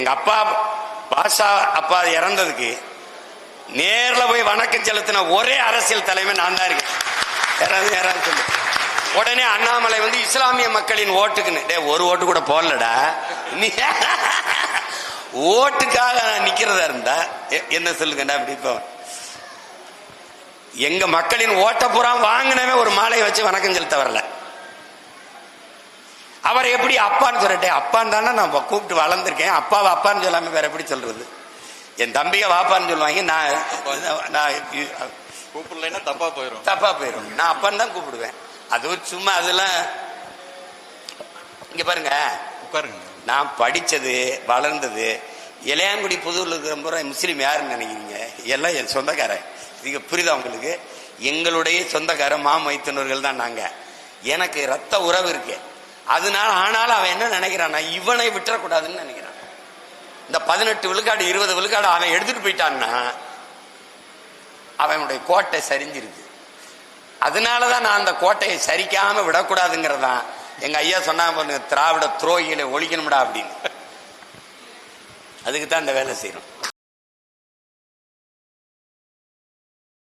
எங்க அப்பா பாஷா அப்பா இறந்ததுக்கு நேர்ல போய் வணக்கம் செலுத்தின ஒரே அரசியல் தலைமை நான் தான் இருக்கேன். யாராவது சொல்லு. உடனே அண்ணாமலை வந்து இஸ்லாமிய மக்களின் ஓட்டுக்குன்னு ஒரு ஓட்டு கூட போடலடா, நீ ஓட்டுக்காக நான் நிக்கிறதா இருந்தா என்ன சொல்லுங்கடா. அப்படி இப்போ எங்க மக்களின் ஓட்ட புறா வாங்கினவே ஒரு மாலையை வச்சு வணக்கம் செலுத்த வரல. அவரை எப்படி அப்பான்னு சொல்லிட்டேன். அப்பான்னு தானே நான் கூப்பிட்டு வளர்ந்துருக்கேன். அப்பாவை அப்பான்னு சொல்லாம வேற எப்படி சொல்றது? என் தம்பிய வாப்பான்னு சொல்லுவாங்க. நான் கூப்பிடலைன்னா தப்பா போயிடும். நான் அப்பான்னு தான் கூப்பிடுவேன். அது சும்மா அதெல்லாம் இங்க பாருங்க. உட்காருங்க. நான் படிச்சது வளர்ந்தது இளையாங்குடி புதூர்ல இருக்கிற முஸ்லீம் யாருன்னு நினைக்கிறீங்க? எல்லாம் என் சொந்தக்காரன். நீங்க புரியுதா உங்களுக்கு? எங்களுடைய சொந்தக்கார மாமைத்தினர்கள் தான் நாங்க. எனக்கு ரத்த உறவு இருக்கு. அதனால ஆனாலும் அவன் என்ன நினைக்கிறான், இவனை விட்டுறக்கூடாதுன்னு நினைக்கிறான். இந்த 18 விழுக்காடு 20 விழுக்காடு அவன் எடுத்துட்டு போயிட்டான்னா அவனுடைய கோட்டை சரிஞ்சிருக்கு. அதனாலதான் நான் அந்த கோட்டையை சரிக்காம விடக்கூடாதுங்கிறதான் எங்க ஐயா சொன்னாங்க, திராவிட துரோகிகளை ஒழிக்கணும்டா அப்படின்னு. அதுக்கு தான் இந்த வேலை செய்யறோம்.